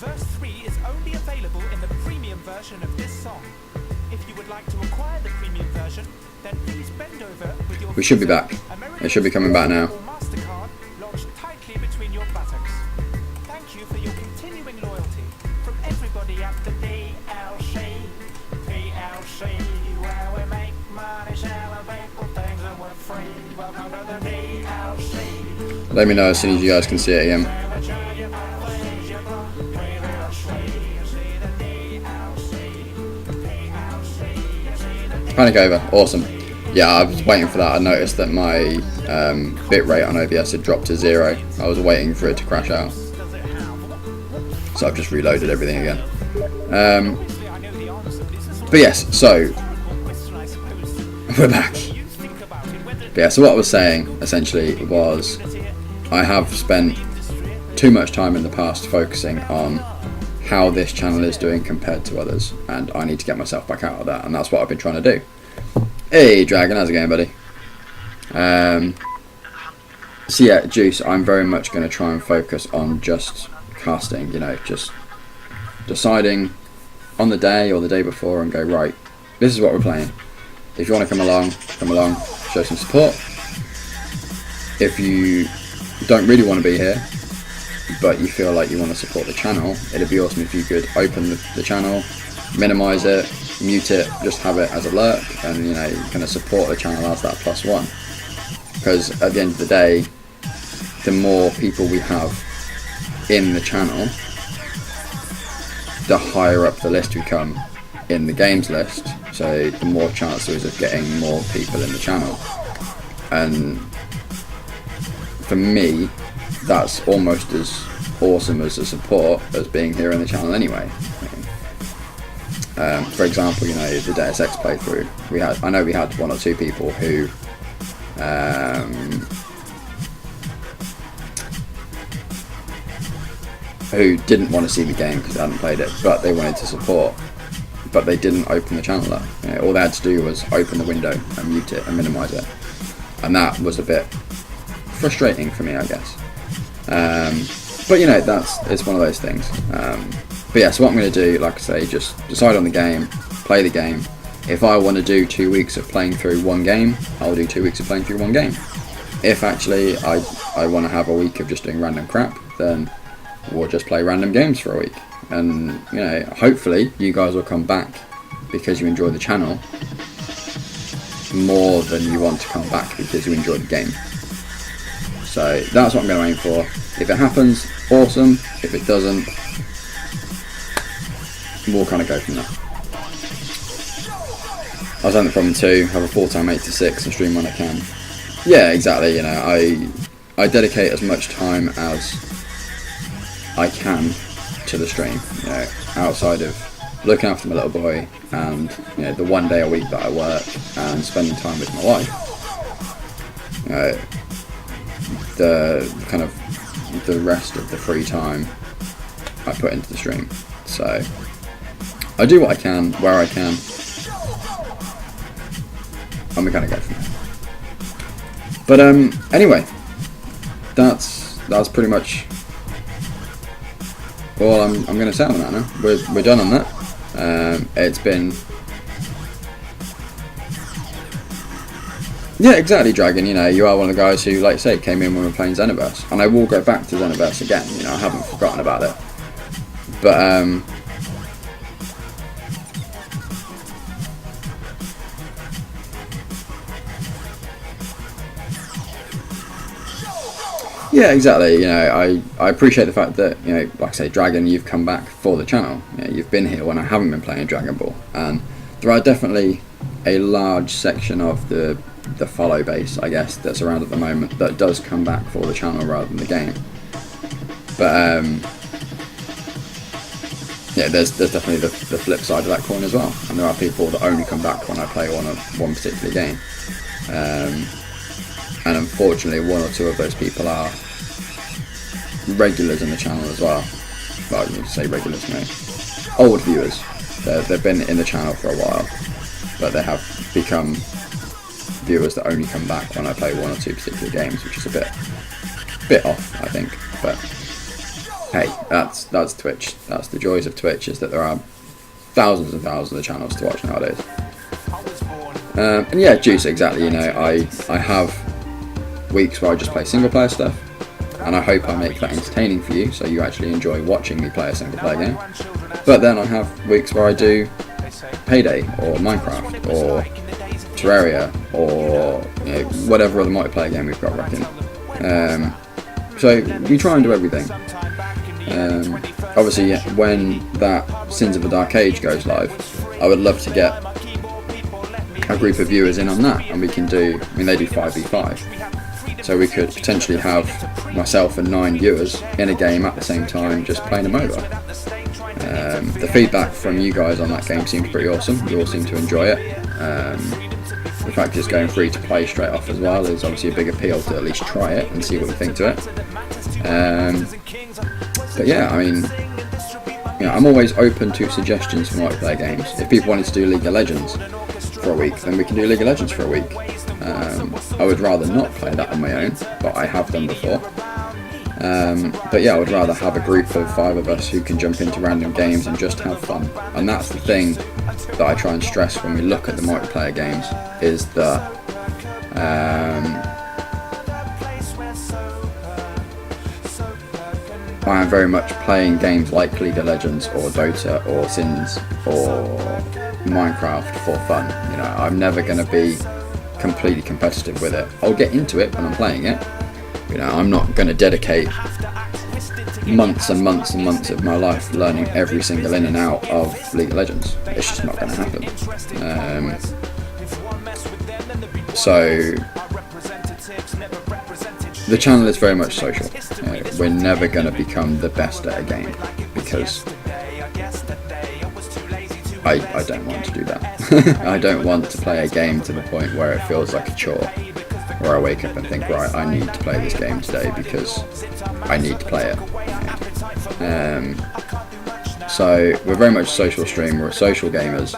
Verse 3 is only available in the premium version of this song. If you would like to acquire the premium version, then please bend over with your We should be back. It should be coming back now. or MasterCard lodged tightly between your buttocks. Thank you for your continuing loyalty from everybody at the DLC. DLC, where we make money, celebrate good things and we're free. Welcome to the DLC. Let me know as soon as you guys can see it again. Panic over, awesome. Yeah, I was waiting for that. I noticed that my bitrate on OBS had dropped to 0. I was waiting for it to crash out, so I've just reloaded everything again. But yes, so we're back. But yeah, so what I was saying essentially was I have spent too much time in the past focusing on how this channel is doing compared to others, and I need to get myself back out of that, and that's what I've been trying to do. Hey Dragon, how's it going, buddy? So yeah, Juice, I'm very much going to try and focus on just casting, you know, just deciding on the day or the day before and go, right, this is what we're playing. If you want to come along, show some support. If you don't really want to be here, but you feel like you want to support the channel, it'd be awesome if you could open the channel, minimize it, mute it, just have it as a lurk, and you know, kind of support the channel as that +1. Because at the end of the day, the more people we have in the channel, the higher up the list we come in the games list, so the more chance there is of getting more people in the channel. And for me, that's almost as awesome as the support as being here in the channel anyway. For example, you know, the Deus Ex playthrough, I know we had 1 or 2 people who didn't want to see the game because they hadn't played it, but they wanted to support, but they didn't open the channel up. You know, all they had to do was open the window and mute it and minimize it, and that was a bit frustrating for me, I guess. But you know, it's one of those things. But yeah, so what I'm going to do, like I say, just decide on the game, play the game. If I want to do 2 weeks of playing through one game, I'll do 2 weeks of playing through one game. If actually I want to have a week of just doing random crap, then we'll just play random games for a week. And you know, hopefully you guys will come back because you enjoy the channel more than you want to come back because you enjoy the game. So that's what I'm going to aim for. If it happens, awesome. If it doesn't, we'll kind of go from there. I was on the problem too, have a full-time 8 to 6 and stream when I can. Yeah, exactly, you know, I dedicate as much time as I can to the stream, you know, outside of looking after my little boy and, you know, the 1 day a week that I work and spending time with my wife. You know, the rest of the free time I put into the stream. So I do what I can, where I can, and we kind of go from there. But anyway, that's pretty much all I'm going to say on that now. We're done on that. It's been, yeah, exactly, Dragon. You know, you are one of the guys who, like I say, came in when we were playing Xenoverse, and I will go back to Xenoverse again. You know, I haven't forgotten about it. But yeah, exactly. You know, I appreciate the fact that, you know, like I say, Dragon, you've come back for the channel. You know, you've been here when I haven't been playing Dragon Ball, and there are definitely a large section of the follow base, I guess, that's around at the moment that does come back for the channel rather than the game. But yeah, there's definitely the flip side of that coin as well, and there are people that only come back when I play one particular game. And unfortunately, 1 or 2 of those people are regulars in the channel as well. Well, you can say regulars, no, old viewers. They've been in the channel for a while, but they have become viewers that only come back when I play 1 or 2 particular games, which is a bit off, I think. But hey, that's Twitch. That's the joys of Twitch, is that there are thousands and thousands of channels to watch nowadays. And yeah, Juice, exactly. You know, I have weeks where I just play single player stuff, and I hope I make that entertaining for you, so you actually enjoy watching me play a single player game. But then I have weeks where I do Payday or Minecraft or Terraria or whatever other multiplayer game we've got rocking. So we try and do everything. Obviously, when that Sins of the Dark Age goes live, I would love to get a group of viewers in on that, and we can do, I mean, they do 5v5, so we could potentially have myself and 9 viewers in a game at the same time, just playing them over. The feedback from you guys on that game seems pretty awesome. You all seem to enjoy it. The fact it's going free to play straight off as well is obviously a big appeal to at least try it and see what you think to it. But yeah, I mean, I'm always open to suggestions for multiplayer games. If people wanted to do League of Legends for a week, then we can do League of Legends for a week. I would rather not play that on my own, but I have done before. But yeah, I would rather have a group of 5 of us who can jump into random games and just have fun. And that's the thing that I try and stress when we look at the multiplayer games, is that I am very much playing games like League of Legends or Dota or Sims or Minecraft for fun. You know, I'm never going to be completely competitive with it. I'll get into it when I'm playing it. You know, I'm not going to dedicate months and months and months of my life learning every single in and out of League of Legends. It's just not going to happen. So the channel is very much social. We're never going to become the best at a game, because I don't want to do that. I don't want to play a game to the point where it feels like a chore, where I wake up and think, right, I need to play this game today because I need to play it. So we're very much a social stream, we're social gamers.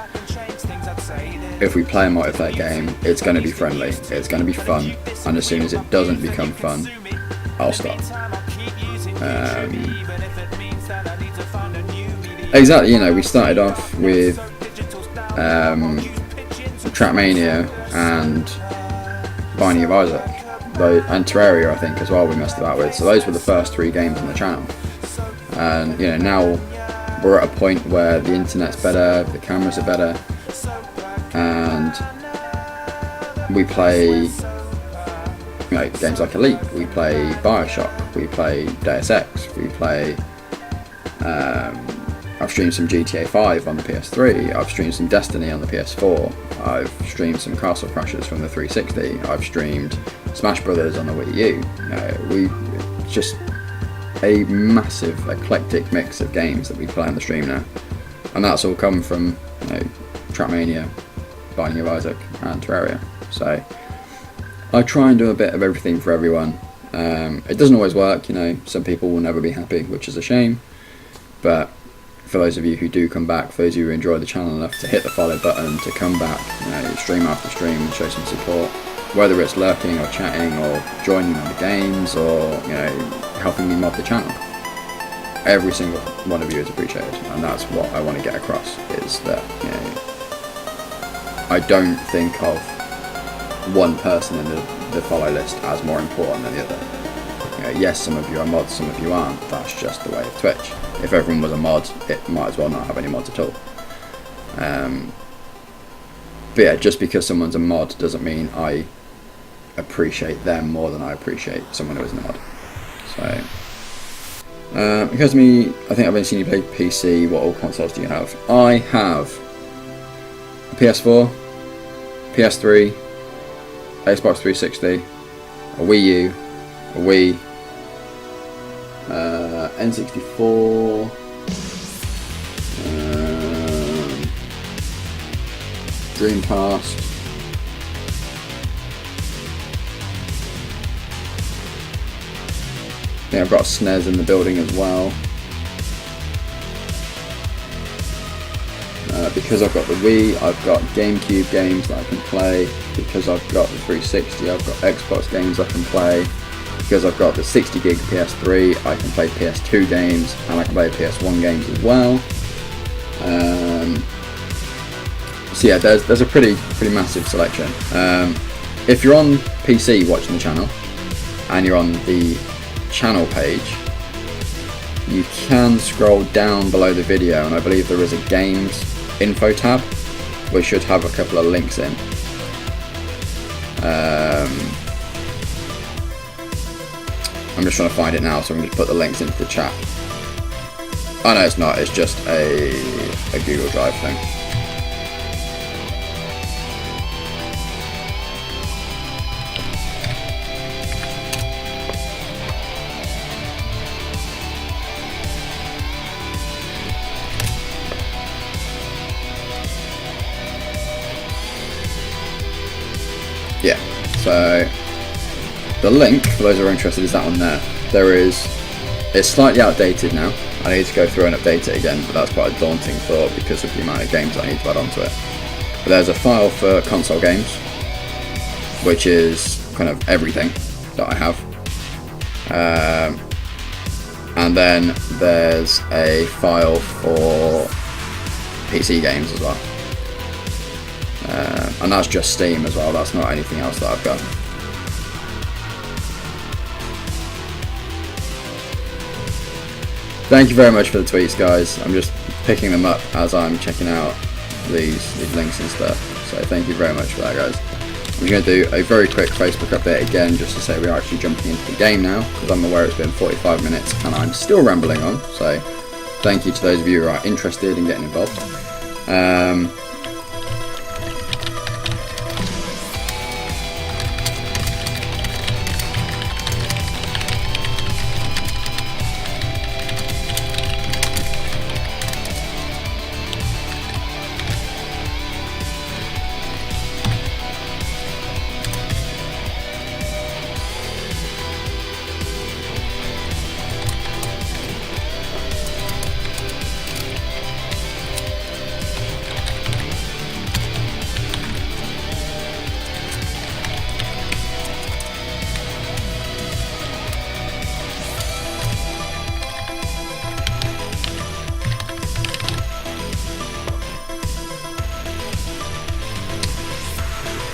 If we play a multiplayer game, it's going to be friendly, it's going to be fun, and as soon as it doesn't become fun, I'll stop. Exactly, you know, we started off with Trackmania and Binding of Isaac, and Terraria, I think, as well, we messed about with. So those were the first 3 games on the channel. And you know, now we're at a point where the internet's better, the cameras are better, and we play games like Elite, we play Bioshock, we play Deus Ex, we play I've streamed some GTA 5 on the PS3, I've streamed some Destiny on the PS4, I've streamed some Castle Crashers from the 360, I've streamed Smash Brothers on the Wii U. Just a massive eclectic mix of games that we play on the stream now, and that's all come from Trackmania, Binding of Isaac and Terraria. So I try and do a bit of everything for everyone. It doesn't always work, some people will never be happy, which is a shame, but for those of you who do come back, for those of you who enjoy the channel enough to hit the follow button, to come back stream after stream and show some support, whether it's lurking or chatting or joining on the games or helping me mod the channel, every single one of you is appreciated, and that's what I want to get across, is that I don't think of one person in the follow list as more important than the other. Yes, some of you are mods, some of you aren't. That's just the way of Twitch. If everyone was a mod, it might as well not have any mods at all. But yeah, just because someone's a mod doesn't mean I appreciate them more than I appreciate someone who isn't a mod. So, because of me, I think I've only seen you play PC. What all consoles do you have? I have a PS4, PS3, Xbox 360, a Wii U, a Wii, N64, Dreamcast, yeah, I've got a SNES in the building as well. Because I've got the Wii, I've got GameCube games that I can play. Because I've got the 360, I've got Xbox games I can play. because I've got the 60 gig PS3, I can play PS2 games and I can play PS1 games as well. So yeah, there's a pretty massive selection. If you're on PC watching the channel and you're on the channel page, you can scroll down below the video and I believe there is a games info tab which should have a couple of links in. I'm just trying to find it now, so I'm going to put the links into the chat. Oh no, it's not, it's just a Google Drive thing. Yeah, so the link, for those who are interested, is that one there. It's slightly outdated now. I need to go through and update it again, but that's quite a daunting thought because of the amount of games I need to add onto it. But there's a file for console games, which is kind of everything that I have. And then there's a file for PC games as well. And that's just Steam as well, that's not anything else that I've got. Thank you very much for the tweets, guys. I'm just picking them up as I'm checking out these links and stuff. So thank you very much for that, guys. I'm going to do a very quick Facebook update again, just to say we're actually jumping into the game now, because I'm aware it's been 45 minutes and I'm still rambling on. So thank you to those of you who are interested in getting involved.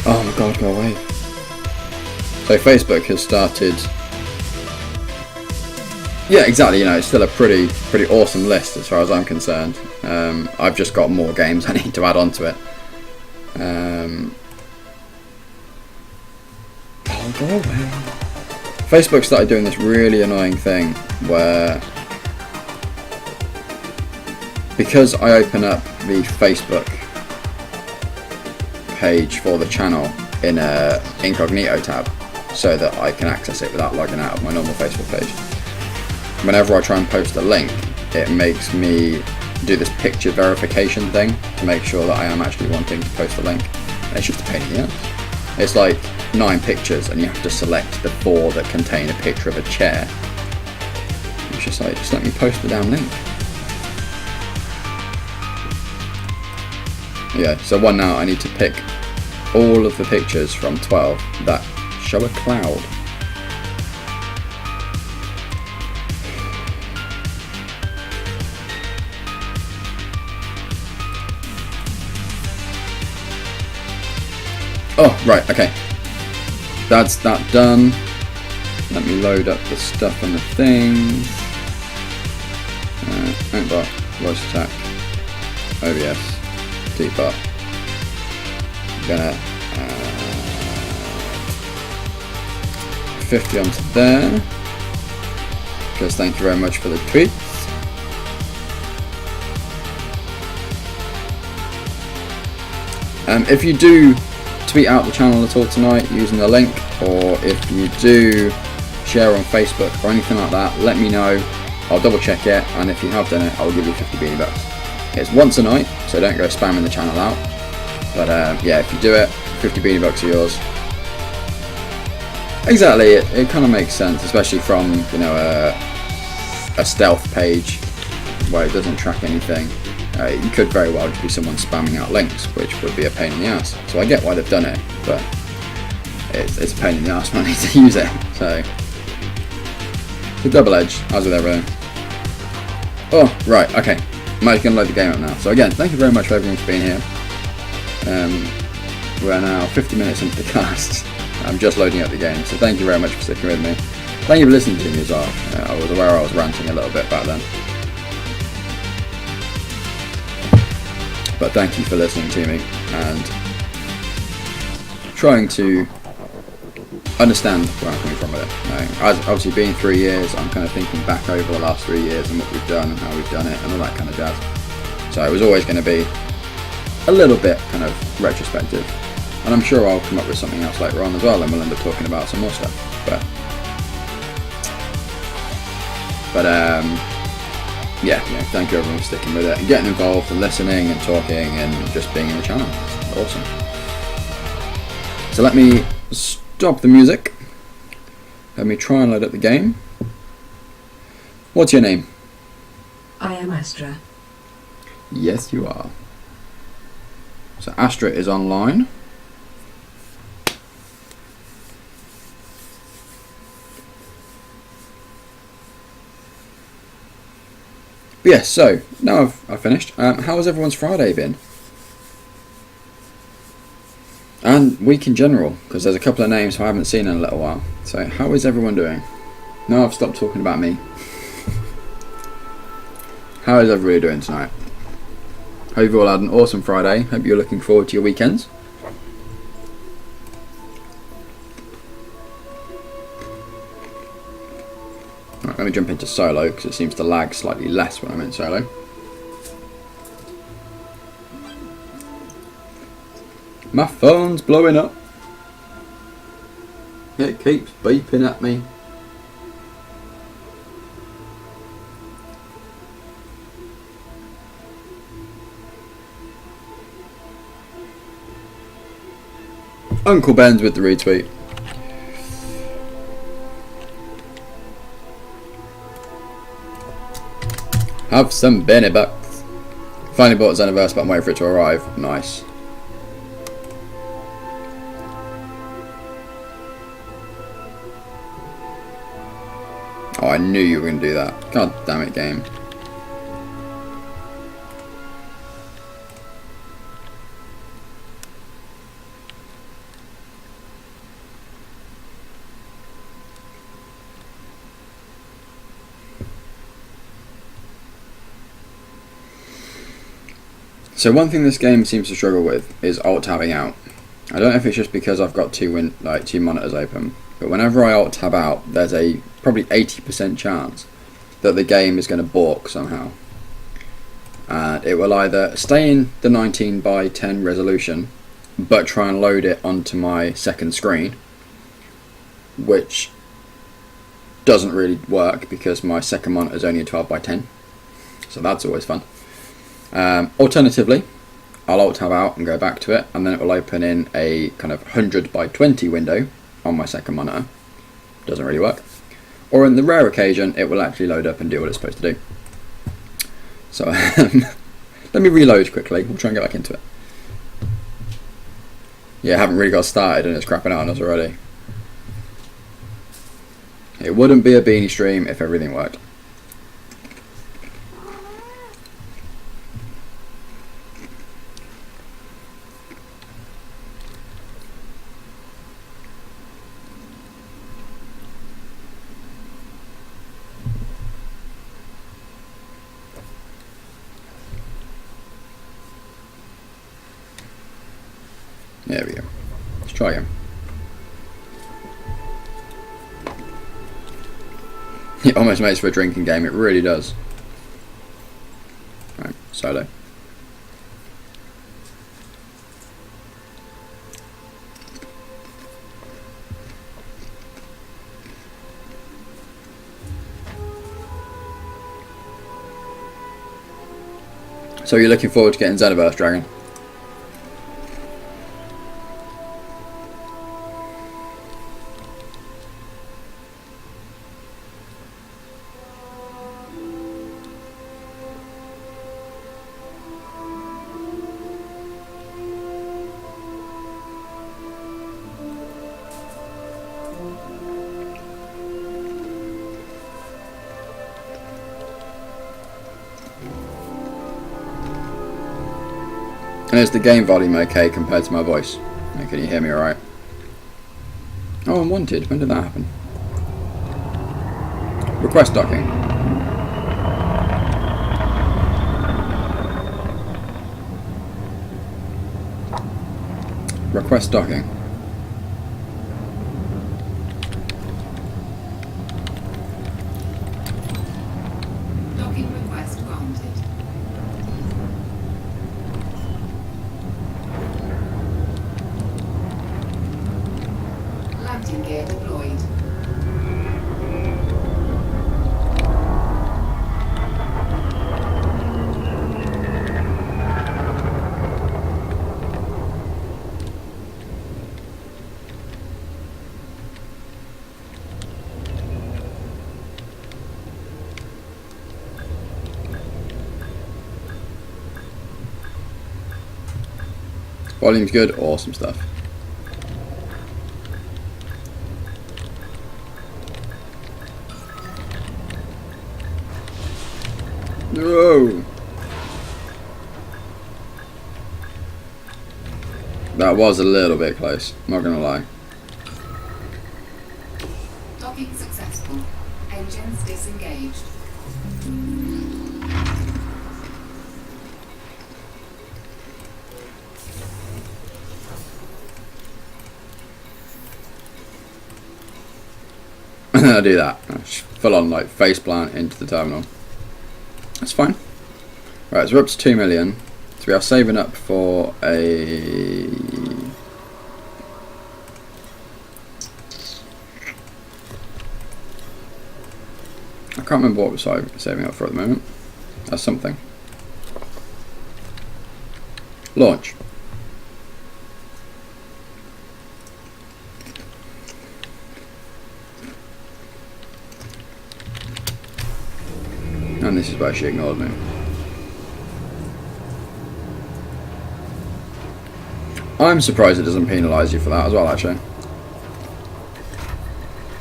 Oh my god, go away. So Facebook has started... Yeah, exactly, you know, it's still a pretty awesome list as far as I'm concerned. I've just got more games I need to add onto it. Oh, go away. Facebook started doing this really annoying thing where... Because I open up the Facebook page for the channel in a incognito tab so that I can access it without logging out of my normal Facebook page. Whenever I try and post a link, it makes me do this picture verification thing to make sure that I am actually wanting to post a link, and it's just a pain in the ass. It's like 9 pictures and you have to select the 4 that contain a picture of a chair. It's just like, just let me post the damn link. Yeah, so one now I need to pick all of the pictures from 12 that show a cloud. Oh, right, okay. That's that done. Let me load up the stuff on the thing. Outbot, voice attack, OBS. Depot. I'm gonna 50 onto there, because thank you very much for the tweets. If you do tweet out the channel at all tonight using the link, or if you do share on Facebook or anything like that, let me know. I'll double check it, and if you have done it, I'll give you 50 beanie bucks. It's once a night, so don't go spamming the channel out. But yeah, if you do it, 50 beanie bucks are yours. Exactly, it kind of makes sense, especially from, you know, a stealth page where it doesn't track anything. You could very well just be someone spamming out links, which would be a pain in the ass. So I get why they've done it, but it's a pain in the ass when I need to use it. So The double edge, as with everything. Oh, right, okay. I'm actually going to load the game up now. So again, thank you very much for everyone for being here. We're now 50 minutes into the cast. I'm just loading up the game, so thank you very much for sticking with me. Thank you for listening to me as well. I was aware I was ranting a little bit back then. But thank you for listening to me and trying to understand where I'm coming from with it. As obviously being 3 years, I'm kind of thinking back over the last 3 years and what we've done and how we've done it and all that kind of jazz. So it was always going to be a little bit kind of retrospective, and I'm sure I'll come up with something else later on as well, and we'll end up talking about some more stuff. But yeah, thank you everyone for sticking with it and getting involved and listening and talking and just being in the channel. It's awesome. So let me stop the music. Let me try and load up the game. What's your name? I am Astra. Yes, you are. So Astra is online. But yeah, so now I've finished. How has everyone's Friday been? And week in general, because there's a couple of names who I haven't seen in a little while. So how is everyone doing? Now I've stopped talking about me. How is everybody doing tonight? Hope you've all had an awesome Friday. Hope you're looking forward to your weekends. Right, let me jump into solo because it seems to lag slightly less when I'm in solo. My phone's blowing up. It keeps beeping at me. Uncle Ben's with the retweet. Have some Benny bucks. Finally bought Xenoverse, but I'm waiting for it to arrive. Nice. Oh, I knew you were going to do that. God damn it, game. So one thing this game seems to struggle with is alt tabbing out. I don't know if it's just because I've got two monitors open, but whenever I alt tab out, there's a probably 80% chance that the game is going to balk somehow. And it will either stay in the 19:10 resolution, but try and load it onto my second screen, which doesn't really work because my second monitor is only a 12:10, so that's always fun. Alternatively, I'll alt tab out and go back to it, and then it will open in a kind of 100:20 window on my second monitor. Doesn't really work. Or in the rare occasion, it will actually load up and do what it's supposed to do. So let me reload quickly. We'll try and get back into it. Yeah, I haven't really got started and it's crapping out on us already. It wouldn't be a beanie stream if everything worked. There we go. Let's try again. It almost makes for a drinking game, it really does. Right, solo. So you're looking forward to getting Xenoverse, Dragon? And is the game volume okay compared to my voice? And can you hear me alright? Oh, I'm wanted. When did that happen? Request docking. Request docking. Docking request granted. Landing gear deployed. Volume's good, awesome stuff. Whoa! That was a little bit close, not gonna lie. Docking successful. Engines disengaged. I do that. Full on like face plant into the terminal. That's fine. Right, so we're up to 2 million. So we are saving up for a... I can't remember what we're saving up for at the moment. That's something. Launch. And this is where she ignored me. I'm surprised it doesn't penalise you for that as well, actually.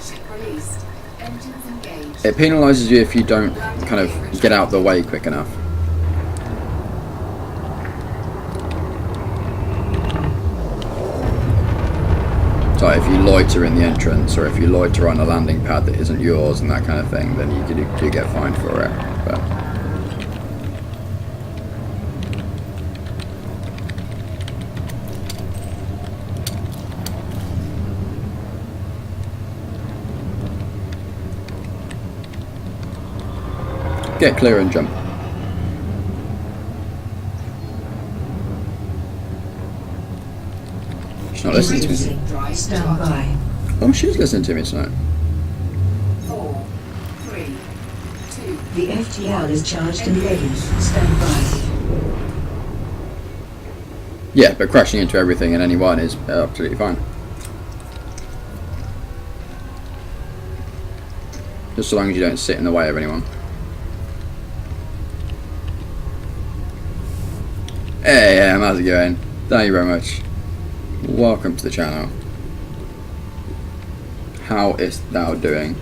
Ship released. Engines engaged. It penalises you if you don't kind of get out the way quick enough. So if you loiter in the entrance, or if you loiter on a landing pad that isn't yours and that kind of thing, then you do get fined for it. But get clear and jump. She's not listening to me. Stand by. Oh, she's listening to me tonight. 4, 3, 2. The FTL is charged and ready. Stand by. Yeah, but crashing into everything and anyone is absolutely fine. Just so long as you don't sit in the way of anyone. Hey, how's it going? Thank you very much. Welcome to the channel. How is thou doing?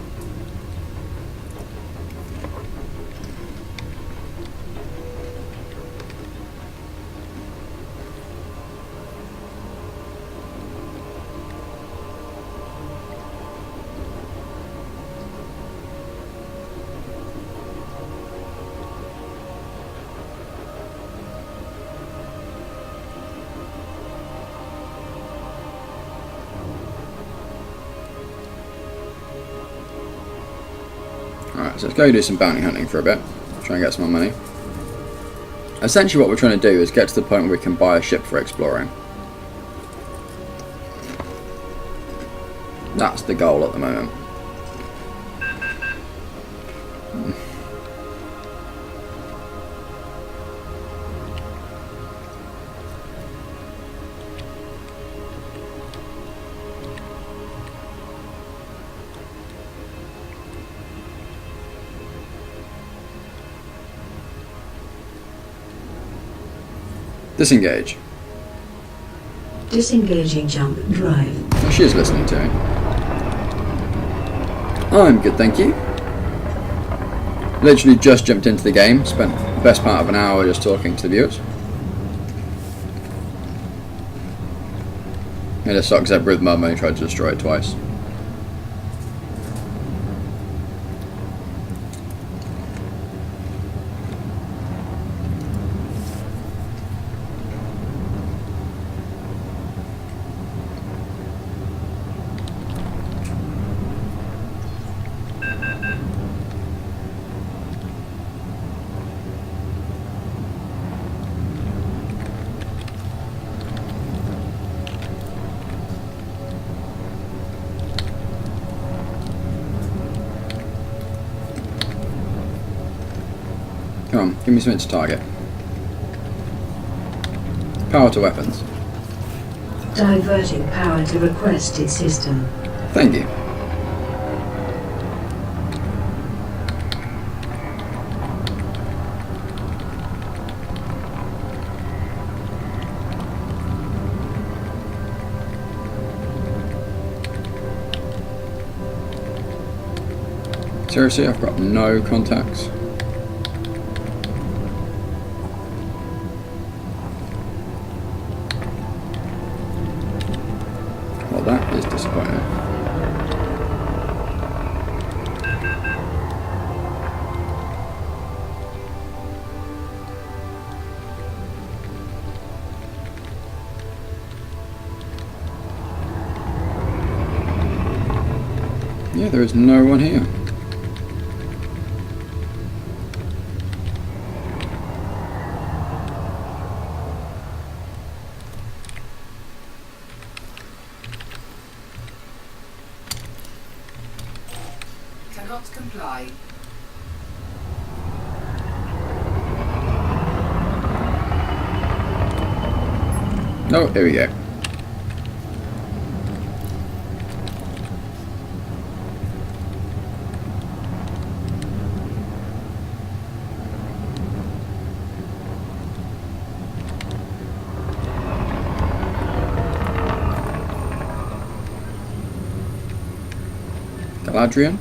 Alright, so let's go do some bounty hunting for a bit. Try and get some more money. Essentially what we're trying to do is get to the point where we can buy a ship for exploring. That's the goal at the moment. Disengage. Disengaging jump drive. Oh, she is listening to me. I'm good, thank you. Literally just jumped into the game. Spent the best part of an hour just talking to the viewers. It just sucks that with Mum only tried to destroy it twice. Come on, give me something to target. Power to weapons. Diverting power to requested system. Thank you. Seriously, I've got no contacts. Well, that is disappointing. Yeah, there is no one here. Cannot comply. Oh, here we go. Galadrian?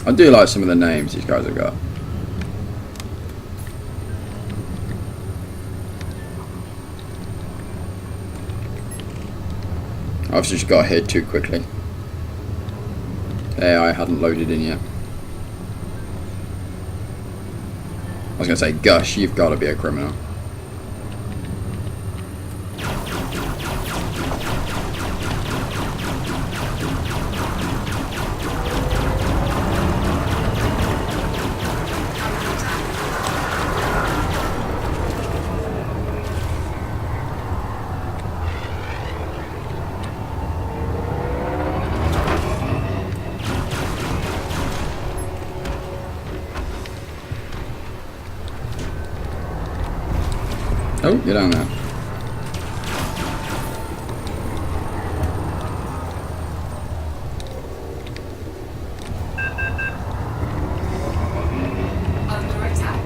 I do like some of the names these guys have got. I've just got hit too quickly. AI hadn't loaded in yet. I was going to say, Gush, you've got to be a criminal. Oh, get down there. Under attack.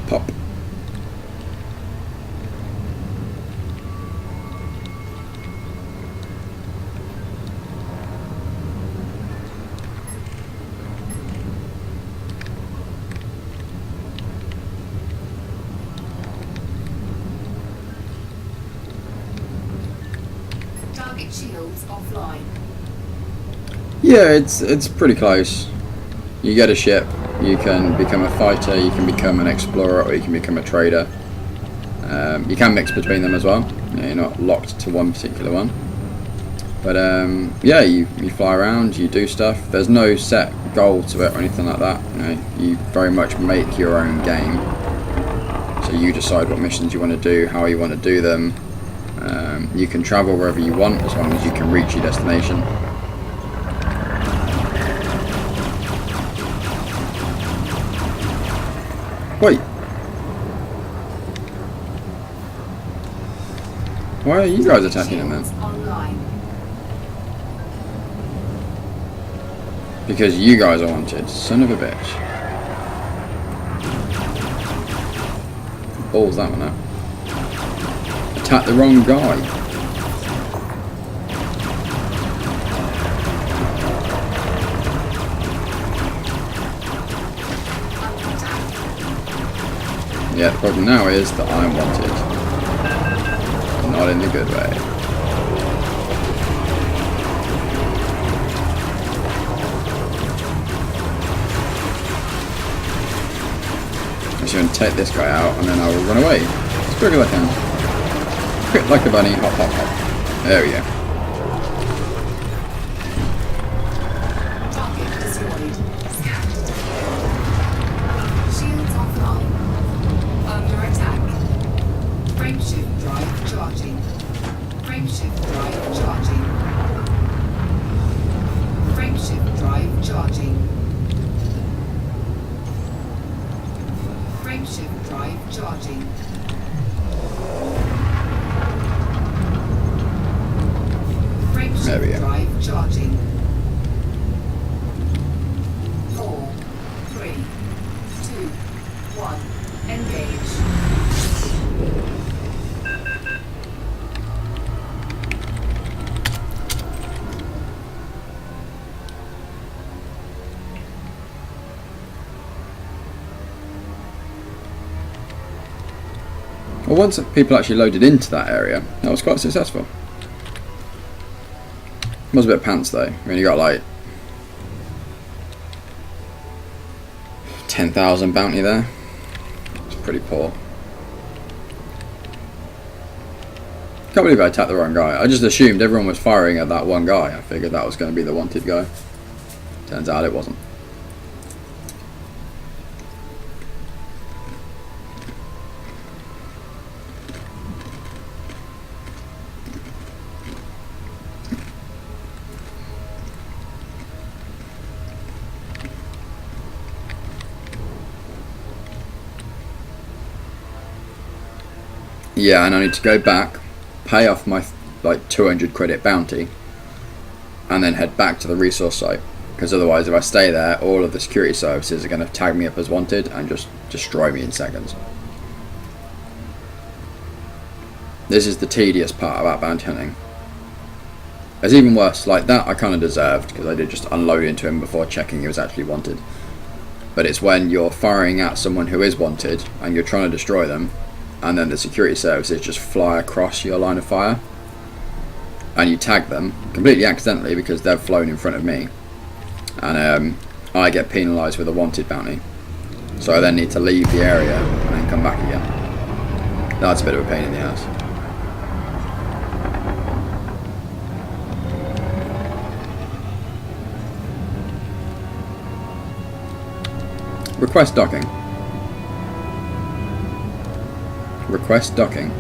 Pop. Target shields offline. Yeah, it's pretty close. You get a ship, you can become a fighter, you can become an explorer, or you can become a trader. You can mix between them as well. You're not locked to one particular one. But yeah, you fly around, you do stuff. There's no set goal to it or anything like that. You very much make your own game. So you decide what missions you want to do, how you want to do them. You can travel wherever you want as long as you can reach your destination. Wait. Why are you guys attacking him then? Shields online. Because you guys are wanted. Son of a bitch. balls that one out. Attack the wrong guy. Yeah, the problem now is that I'm wanted. Not in the good way. I'm just going to take this guy out and then I will run away. As quick as I can. Quick like a bunny, hop hop hop. There we go. Target destroyed. Scanned. Shields offline. Under attack. Frameshift drive charging. Frameshift drive charging. Frameshift drive charging. Frameshift drive charging. There we Frameshift go. drive charging. 4, 3, 2, 1. Engage. Well, once people actually loaded into that area, that was quite successful. Was a bit pants though. I mean, you got like 10,000 bounty there. It's pretty poor. Can't believe I attacked the wrong guy. I just assumed everyone was firing at that one guy. I figured that was going to be the wanted guy. Turns out it wasn't. Yeah, and I need to go back, pay off my like 200 credit bounty, and then head back to the resource site. Because otherwise, if I stay there, all of the security services are going to tag me up as wanted and just destroy me in seconds. This is the tedious part about bounty hunting. It's even worse, like that I kind of deserved, because I did just unload into him before checking he was actually wanted. But it's when you're firing at someone who is wanted, and you're trying to destroy them, and then the security services just fly across your line of fire and you tag them completely accidentally because they've flown in front of me, and I get penalised with a wanted bounty, so I then need to leave the area and then come back again. That's a bit of a pain in the ass. Request docking. Request docking.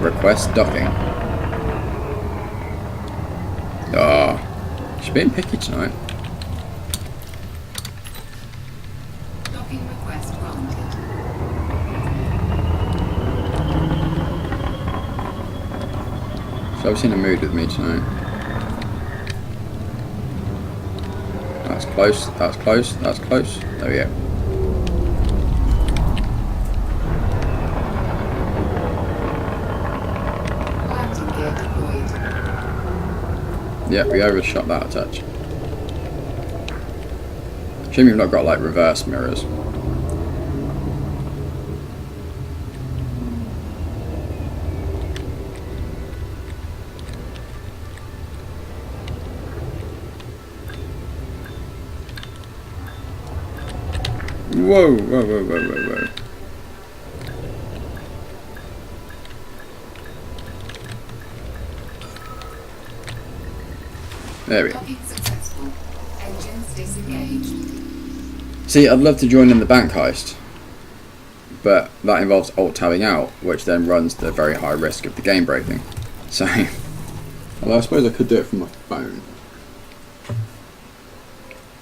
Request docking. Oh, she's being picky tonight. Docking request granted. She's obviously in a mood with me tonight. That's close, that's close, that's close. There we go. Landing gear deployed. Yeah, we overshot that a touch. Shame you've not got like reverse mirrors. Whoa, whoa, whoa, whoa, whoa, whoa. There we go. Docking successful. Engines disengaged. See, I'd love to join in the bank heist, but that involves alt-tabbing out, which then runs the very high risk of the game breaking. So, although I suppose I could do it from my phone.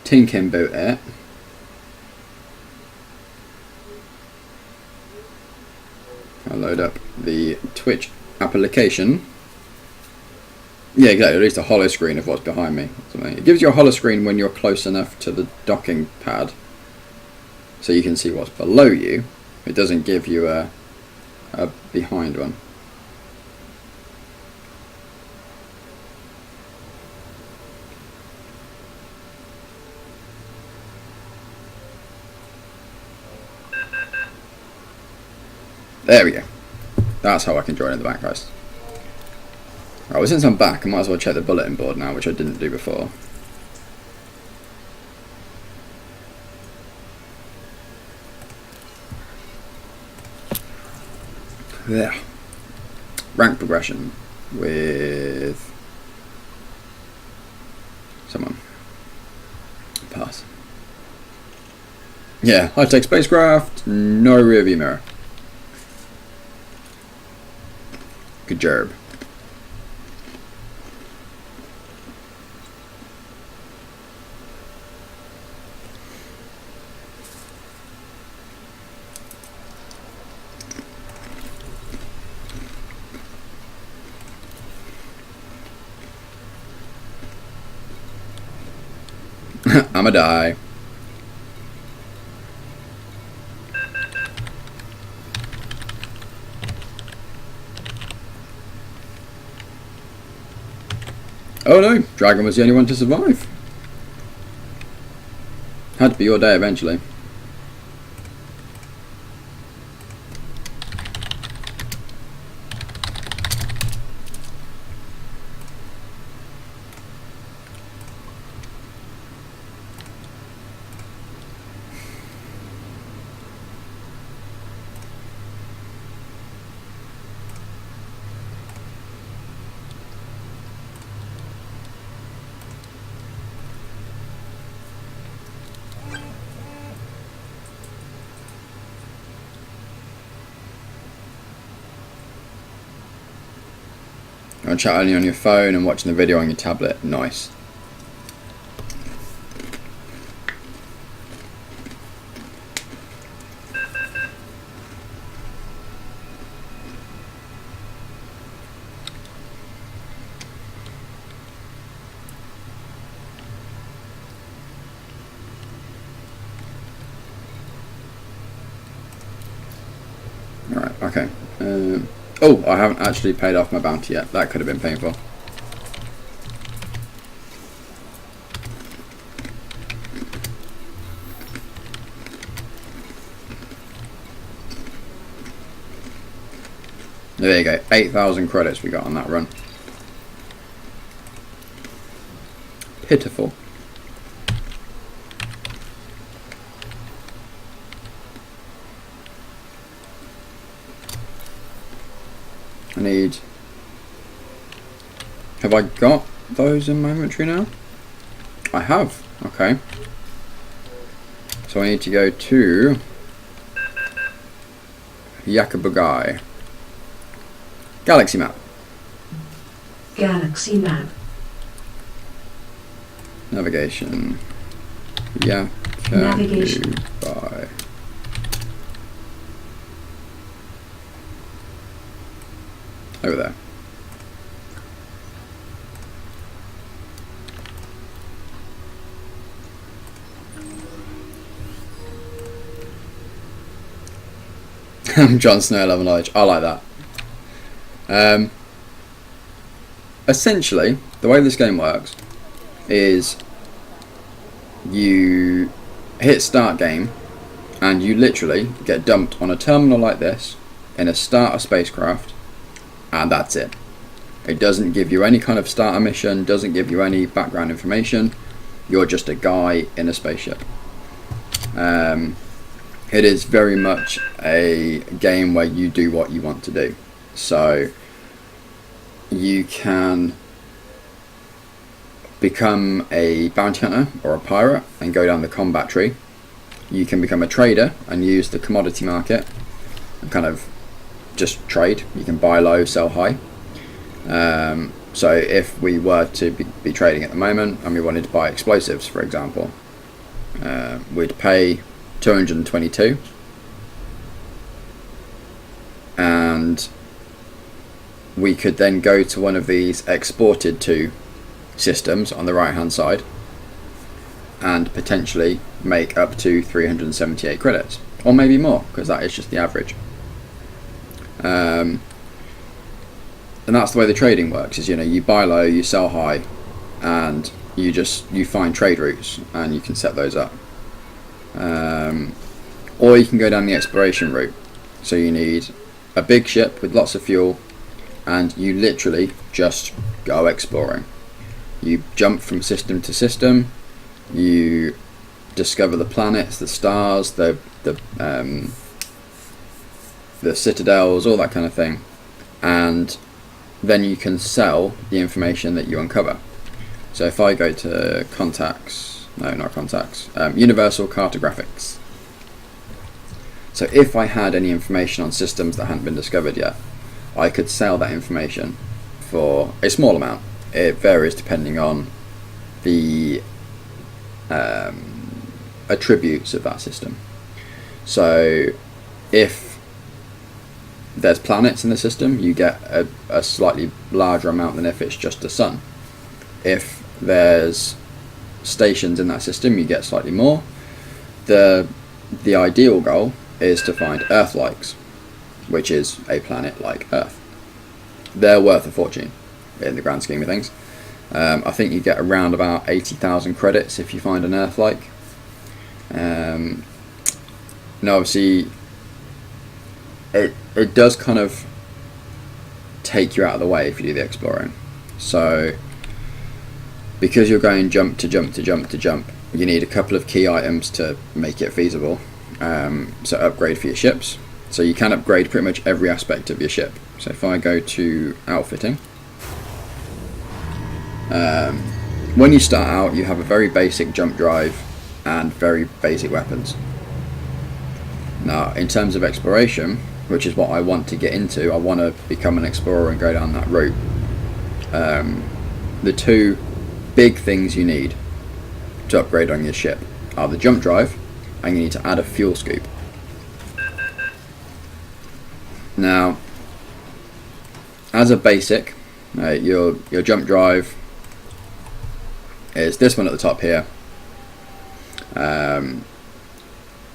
Tinkin boot it. I'll load up the Twitch application. Yeah, exactly, at least a hollow screen of what's behind me. Something. It gives you a hollow screen when you're close enough to the docking pad, so you can see what's below you. It doesn't give you a behind one. There we go. That's how I can join in the back, guys. Right, well, since I'm back, I might as well check the bulletin board now, which I didn't do before. There. Rank progression with someone. Pass. Yeah, high-tech spacecraft, no rearview mirror. Good job. I'ma die. Oh no, Dragon was the only one to survive. Had to be your day eventually. You're chat only on your phone and watching the video on your tablet. Nice. Alright, okay. Oh, I haven't actually paid off my bounty yet. That could have been painful. There you go. 8,000 credits we got on that run. Pitiful. I need... Have I got those in my inventory now? I have. Okay. So I need to go to... Yakabugai. Galaxy map. Galaxy map. Navigation. Navigation. Yakabugai. Over there. Jon Snow level knowledge. I like that. Essentially, the way this game works is you hit start game and you literally get dumped on a terminal like this in a starter spacecraft, and that's it. It doesn't give you any kind of starter mission, doesn't give you any background information. You're just a guy in a spaceship. It is very much a game where you do what you want to do. So you can become a bounty hunter or a pirate and go down the combat tree. You can become a trader and use the commodity market and kind of just trade. You can buy low, sell high. So if we were to be trading at the moment and we wanted to buy explosives, for example, we'd pay 222, and we could then go to one of these exported to systems on the right hand side, and potentially make up to 378 credits, or maybe more, because that is just the average. And that's the way the trading works, is, you know, you buy low, you sell high, and you find trade routes and you can set those up. Or you can go down the exploration route. So you need a big ship with lots of fuel, and you literally just go exploring. You jump from system to system, you discover the planets, the stars, the citadels, all that kind of thing, and then you can sell the information that you uncover. So if I go to Universal Cartographics. So if I had any information on systems that hadn't been discovered yet, I could sell that information for a small amount. It varies depending on the attributes of that system. So if there's planets in the system, you get a slightly larger amount than if it's just a sun. If there's stations in that system, you get slightly more. The ideal goal is to find Earth-likes, which is a planet like Earth. They're worth a fortune in the grand scheme of things. I think you get around about 80,000 credits if you find an Earth-like. Now obviously it does kind of take you out of the way if you do the exploring. So because you're going jump to jump to jump to jump, you need a couple of key items to make it feasible. So upgrade for your ships. So you can upgrade pretty much every aspect of your ship. So if I go to outfitting, when you start out, you have a very basic jump drive and very basic weapons. Now in terms of exploration, which is what I want to get into, I want to become an explorer and go down that route. The two big things you need to upgrade on your ship are the jump drive, and you need to add a fuel scoop. Now, as a basic, your jump drive is this one at the top here.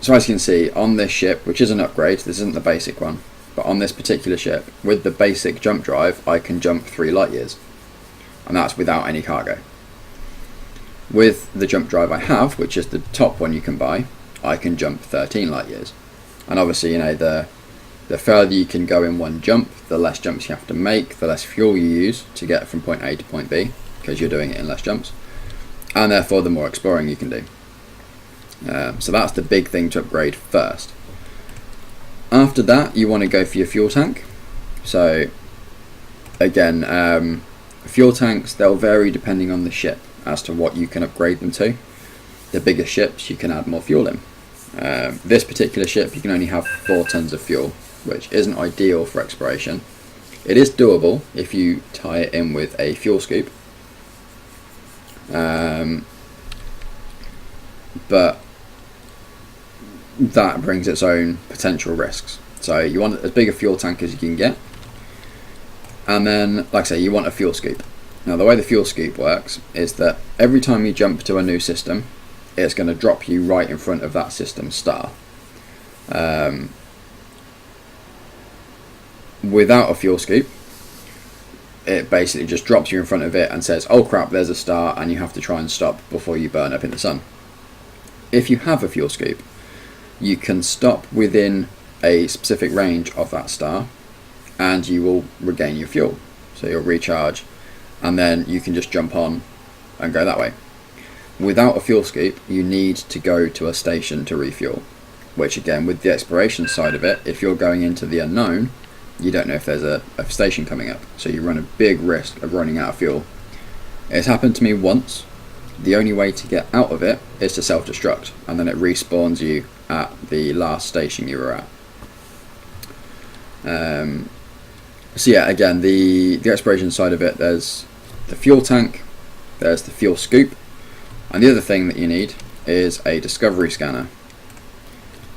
So as you can see on this ship, which is an upgrade, this isn't the basic one, but on this particular ship, with the basic jump drive, I can jump 3 light years, and that's without any cargo. With the jump drive I have, which is the top one you can buy, I can jump 13 light years. And obviously, you know, the further you can go in one jump, the less jumps you have to make, the less fuel you use to get from point A to point B, because you're doing it in less jumps, and therefore the more exploring you can do. So that's the big thing to upgrade first. After that, you want to go for your fuel tank. So again, fuel tanks, they'll vary depending on the ship as to what you can upgrade them to. The bigger ships, you can add more fuel in. This particular ship, you can only have 4 tons of fuel, which isn't ideal for exploration. It is doable if you tie it in with a fuel scoop, but that brings its own potential risks. So you want as big a fuel tank as you can get, and then, like I say, you want a fuel scoop. Now the way the fuel scoop works is that every time you jump to a new system, it's going to drop you right in front of that system star. Without a fuel scoop, it basically just drops you in front of it and says, oh crap, there's a star, and you have to try and stop before you burn up in the sun. If you have a fuel scoop, you can stop within a specific range of that star, and you will regain your fuel. So you'll recharge, and then you can just jump on and go that way. Without a fuel scoop, you need to go to a station to refuel, which again, with the exploration side of it, if you're going into the unknown, you don't know if there's a station coming up, so you run a big risk of running out of fuel. It's happened to me once. The only way to get out of it is to self-destruct, and then it respawns you at the last station you were at. So yeah, again, the exploration side of it, there's the fuel tank, there's the fuel scoop, and the other thing that you need is a discovery scanner,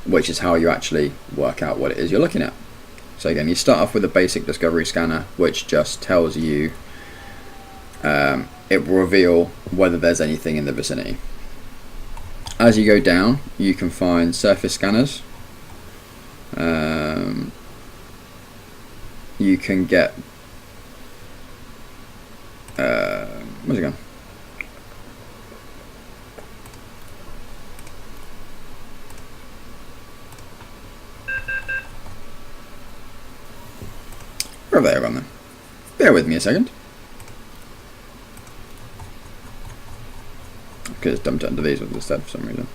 which is how you actually work out what it is you're looking at. So again, you start off with a basic discovery scanner, which just tells you, it will reveal whether there's anything in the vicinity. as you go down, you can find surface scanners. You can get where's it gone? Where have they gone then? Bear with me a second. Okay, it's dumped it under these ones instead for some reason.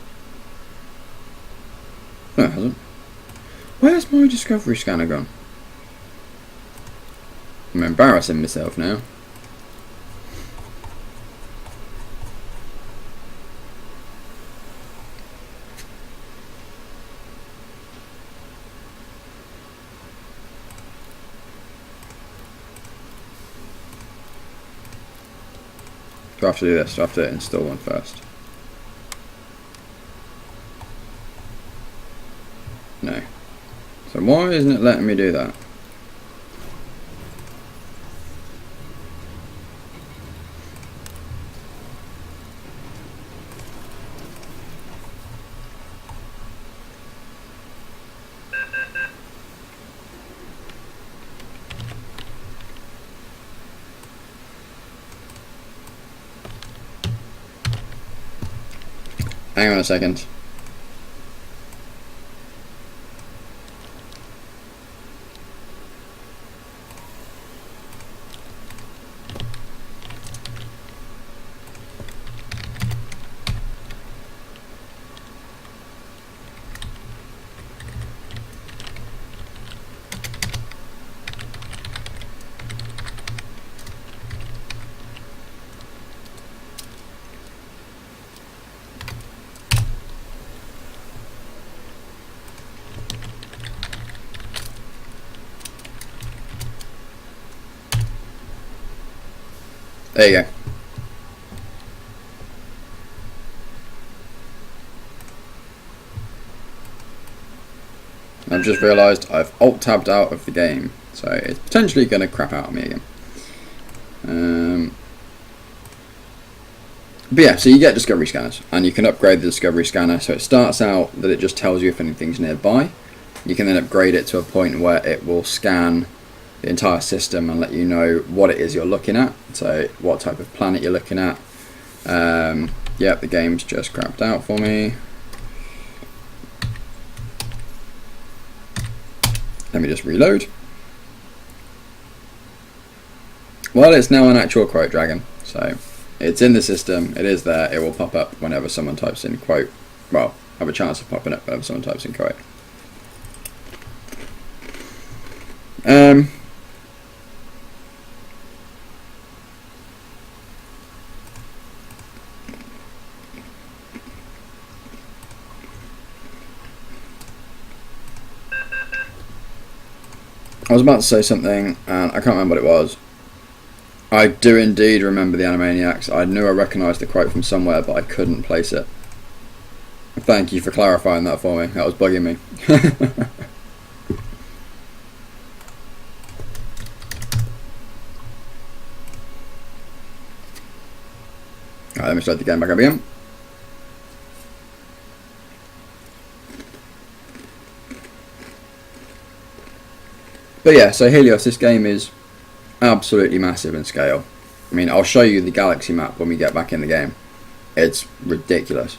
No, it hasn't. Where's my discovery scanner gone? I'm embarrassing myself now. Do I have to do this? Do I have to install one first? No. So why isn't it letting me do that? Hang on a second. There you go. I've just realised I've alt-tabbed out of the game, so it's potentially going to crap out on me again. But yeah, so you get discovery scanners, and you can upgrade the discovery scanner. So it starts out that it just tells you if anything's nearby. You can then upgrade it to a point where it will scan the entire system and let you know what it is you're looking at, so what type of planet you're looking at. Yeah, the game's just crapped out for me. Let me just reload. Well, it's now an actual quote dragon, so it's in the system, it is there, it will pop up whenever someone types in quote. Well, have a chance of popping up whenever someone types in quote. I was about to say something and I can't remember what it was. I do indeed remember the Animaniacs. I knew I recognised the quote from somewhere, but I couldn't place it. Thank you for clarifying that for me. That was bugging me. Alright, let me start the game back up again. But yeah, so Helios, this game is absolutely massive in scale. I mean, I'll show you the galaxy map when we get back in the game. It's ridiculous.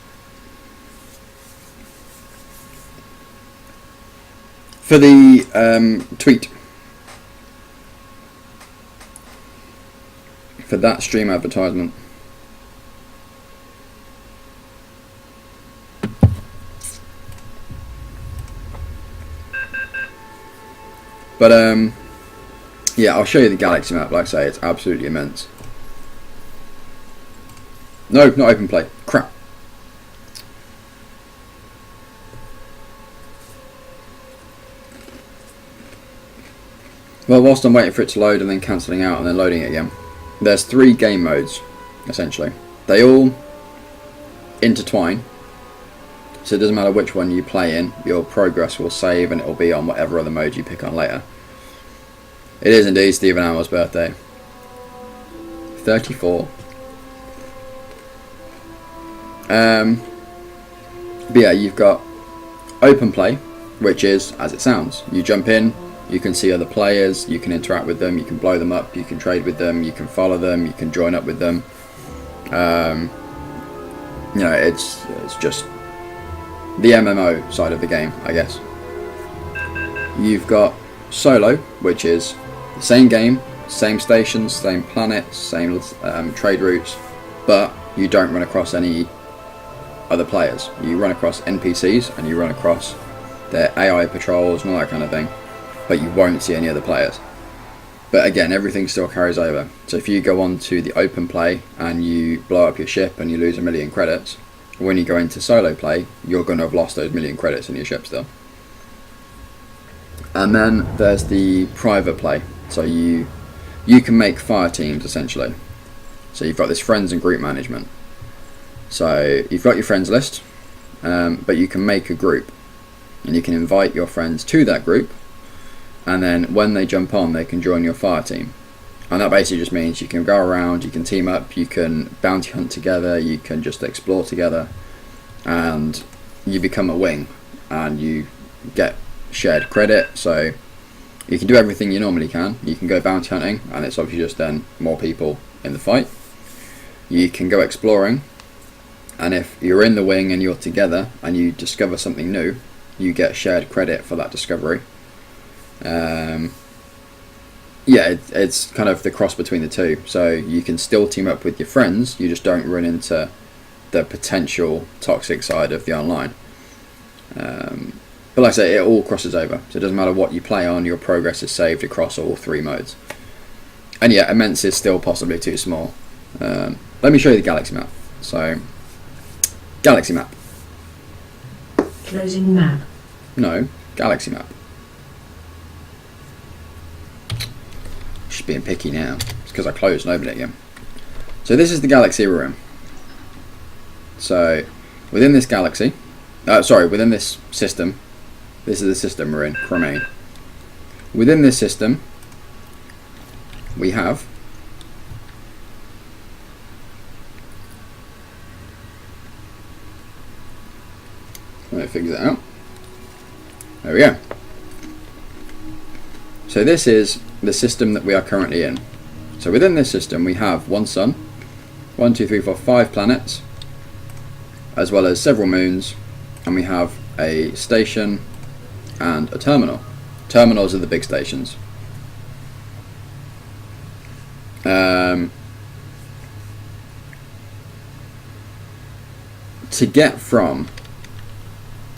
For the tweet, for that stream advertisement, but yeah, I'll show you the galaxy map. Like I say, it's absolutely immense. No, not open play. Crap. Well, whilst I'm waiting for it to load and then cancelling out and then loading it again, there's 3 game modes, essentially. They all intertwine, so it doesn't matter which one you play in, your progress will save and it will be on whatever other mode you pick on later. It is indeed Stephen Amell's birthday. 34. But yeah, you've got open play, which is as it sounds. You jump in, you can see other players, you can interact with them, you can blow them up, you can trade with them, you can follow them, you can join up with them. You know, it's just the MMO side of the game, I guess. You've got solo, which is the same game, same stations, same planets, same trade routes, but you don't run across any other players. You run across NPCs and you run across their AI patrols and all that kind of thing, but you won't see any other players. But again, everything still carries over. So if you go on to the open play and you blow up your ship and you lose 1,000,000 credits, when you go into solo play, you're going to have lost those 1,000,000 credits in your ship still. And then there's the private play. So you can make fire teams essentially. So you've got this friends and group management. So you've got your friends list, but you can make a group and you can invite your friends to that group, and then when they jump on, they can join your fire team. And that basically just means you can go around, you can team up, you can bounty hunt together, you can just explore together, and you become a wing and you get shared credit. So you can do everything you normally can. You can go bounty hunting, and it's obviously just then more people in the fight. You can go exploring, and if you're in the wing and you're together and you discover something new, you get shared credit for that discovery. Yeah, it's kind of the cross between the two. So you can still team up with your friends, you just don't run into the potential toxic side of the online. But like I say, it all crosses over. So it doesn't matter what you play on, your progress is saved across all three modes. And yeah, immense is still possibly too small. Let me show you the galaxy map. So, galaxy map. Closing map. No, galaxy map. Just being picky now. It's because I closed and opened it again. So this is the galaxy we're in. So within this galaxy, within this system, this is the system we're in, Chromain. Within this system, we have let me figure that out. There we go. So this is the system that we are currently in. So within this system we have one sun, 1, 2, 3, 4, 5 planets, as well as several moons, and we have a station and a terminal. Terminals are the big stations. To get from,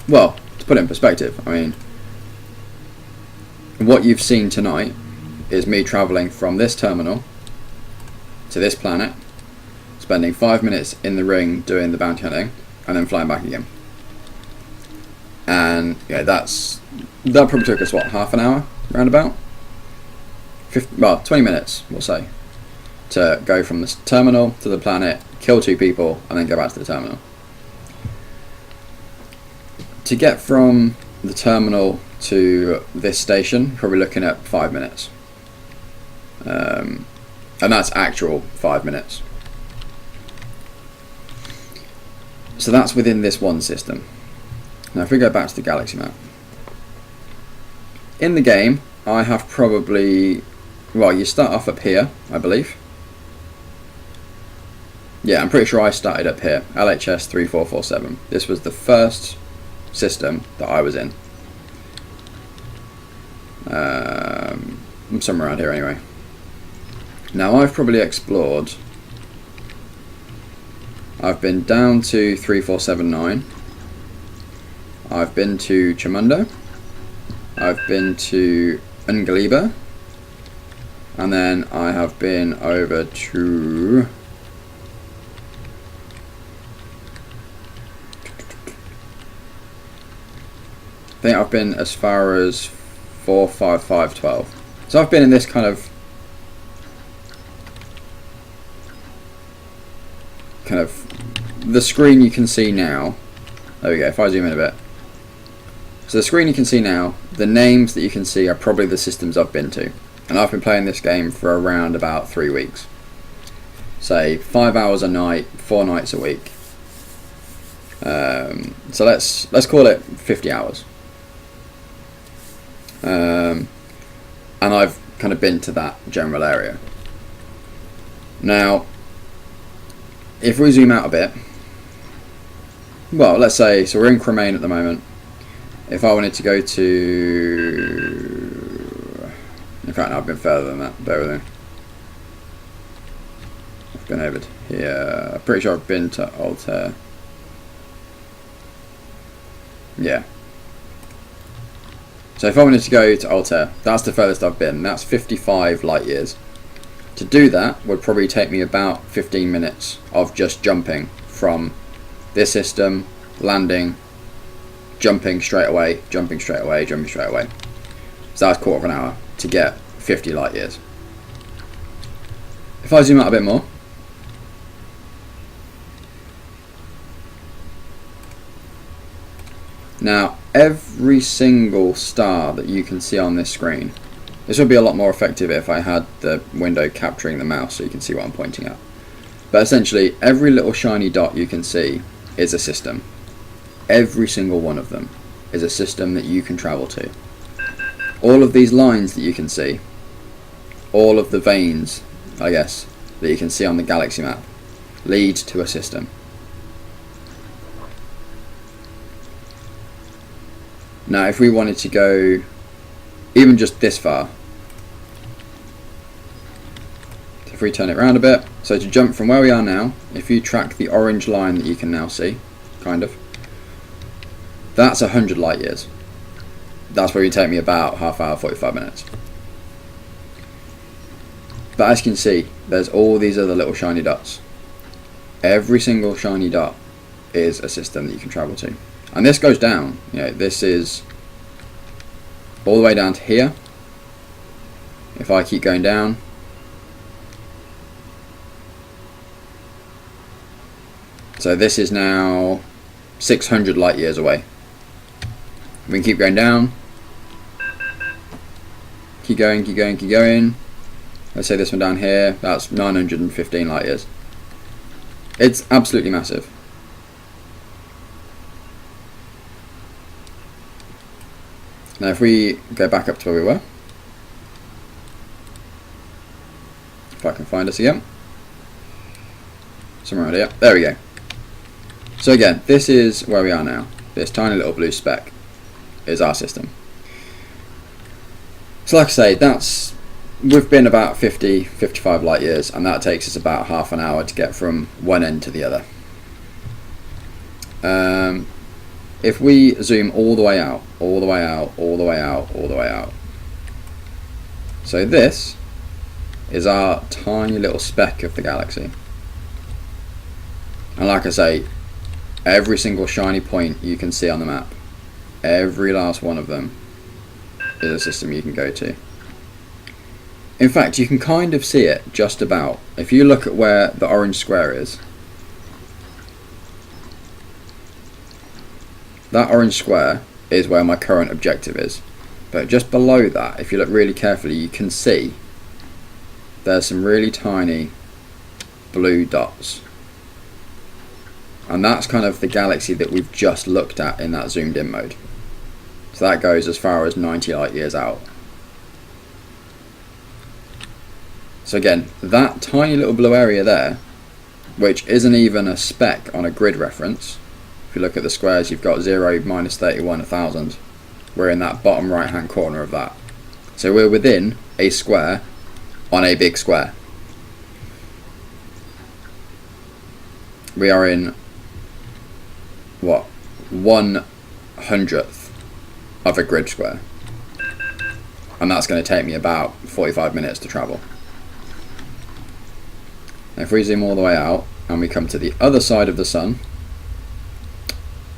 well, to put it in perspective, I mean, what you've seen tonight is me travelling from this terminal to this planet, spending 5 minutes in the ring doing the bounty hunting, and then flying back again. And yeah, that probably took us, what, half an hour, roundabout? 20 minutes, we'll say, to go from this terminal to the planet, kill 2 people, and then go back to the terminal. To get from the terminal to this station, probably looking at 5 minutes. And that's actual 5 minutes. So that's within this one system. Now if we go back to the galaxy map. In the game, I have probably, well, you start off up here, I believe. Yeah, I'm pretty sure I started up here, LHS 3447. This was the first system that I was in. I'm somewhere around here anyway. Now I've probably explored, I've been down to 3479, I've been to Chamundo, I've been to Ungaliba, and then I have been over to I think I've been as far as 45512. So I've been in this kind of the screen you can see now. There we go, if I zoom in a bit. So the screen you can see now, the names that you can see are probably the systems I've been to. And I've been playing this game for around about 3 weeks. Say 5 hours a night, 4 nights a week. So let's call it 50 hours. And I've kind of been to that general area. Now, if we zoom out a bit, well, let's say, so we're in Cremain at the moment. If I wanted to go to, in fact, no, I've been further than that, bear with me. I've been over to here, I'm pretty sure I've been to Altair. Yeah. So if I wanted to go to Altair, that's the furthest I've been, that's 55 light years. To do that would probably take me about 15 minutes of just jumping from this system, landing, jumping straight away, jumping straight away, jumping straight away. So that's a quarter of an hour to get 50 light years. If I zoom out a bit more, now every single star that you can see on this screen, this would be a lot more effective if I had the window capturing the mouse so you can see what I'm pointing at. But essentially, every little shiny dot you can see is a system. Every single one of them is a system that you can travel to. All of these lines that you can see, all of the veins, I guess, that you can see on the galaxy map, lead to a system. Now, if we wanted to go even just this far, if we turn it around a bit, so to jump from where we are now, if you track the orange line that you can now see, kind of, that's 100 light years. That's where it would take me about half hour, 45 minutes. But as you can see, there's all these other little shiny dots. Every single shiny dot is a system that you can travel to. And this goes down, you know, this is all the way down to here. If I keep going down, so this is now 600 light years away. We can keep going down, keep going, keep going, keep going. Let's say this one down here, that's 915 light years. It's absolutely massive. Now if we go back up to where we were, if I can find us again, somewhere around here, there we go. So again, this is where we are now. This tiny little blue speck is our system. So like I say, we've been about 50-55 light years, and that takes us about half an hour to get from one end to the other. If we zoom all the way out, all the way out, all the way out, all the way out. So this is our tiny little speck of the galaxy. And like I say, every single shiny point you can see on the map, every last one of them is a system you can go to. In fact, you can kind of see it just about. If you look at where the orange square is, that orange square is where my current objective is. But just below that, if you look really carefully, you can see there's some really tiny blue dots. And that's kind of the galaxy that we've just looked at in that zoomed in mode. So that goes as far as 90 light years out. So again, that tiny little blue area there, which isn't even a speck on a grid reference. If you look at the squares, you've got 0, minus 31, 1000. We're in that bottom right hand corner of that. So we're within a square on a big square. We are in, what, 1/100th of a grid square. And that's going to take me about 45 minutes to travel. Now if we zoom all the way out and we come to the other side of the sun,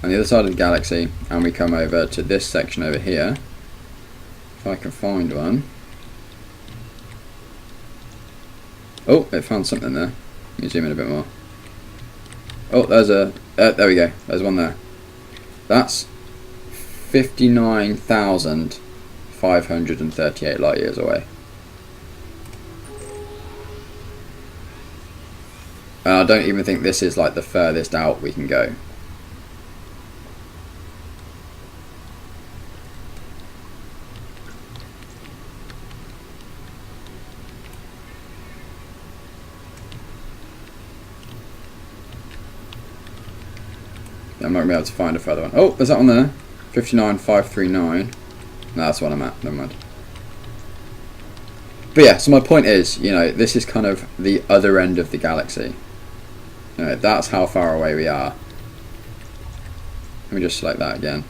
on the other side of the galaxy, and we come over to this section over here, if I can find one. Oh, it found something there. Let me zoom in a bit more. Oh, there's there we go, there's one there. That's 59,538 light years away. And I don't even think this is like the furthest out we can go. I'm not going to be able to find a further one. Oh, there's that one there. 59539. No, that's the one I'm at. Never mind. But yeah, so my point is, you know, this is kind of the other end of the galaxy. You know, that's how far away we are. Let me just select that again.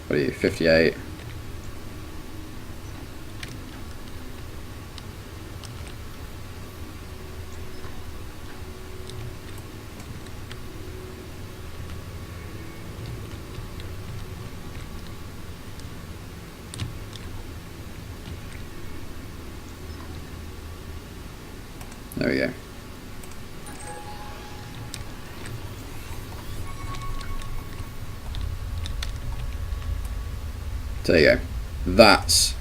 What are you, 58? There we go. So there you go. That's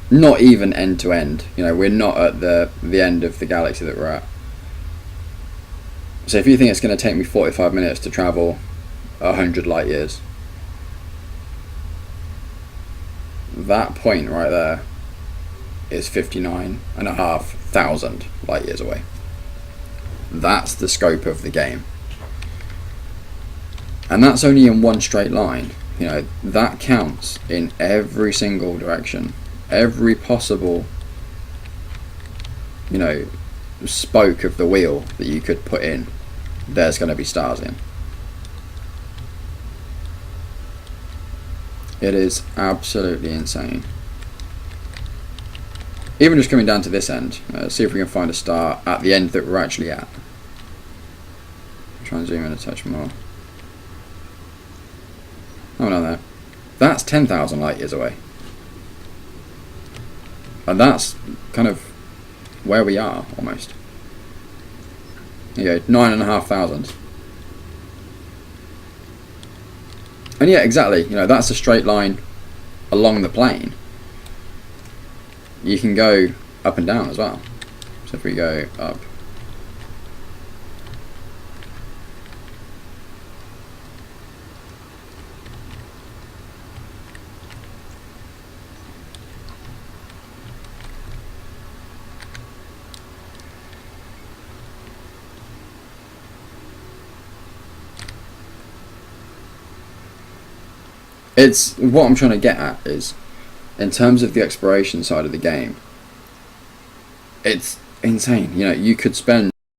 not even end to end. You know, we're not at the end of the galaxy that we're at. So if you think it's going to take me 45 minutes to travel 100 light years, that point right there is 59,500 light years away. That's the scope of the game. And that's only in one straight line. You know, that counts in every single direction. Every possible, you know, spoke of the wheel that you could put in, there's going to be stars in. It is absolutely insane. Even just coming down to this end, see if we can find a star at the end that we're actually at. Try and zoom in a touch more. Oh no, there. That's 10,000 light years away. And that's kind of where we are, almost. There you go, 9,500. And yeah, exactly, you know, that's a straight line along the plane. You can go up and down as well. So if we go up, it's what I'm trying to get at is, in terms of the exploration side of the game, it's insane. You know, you could spend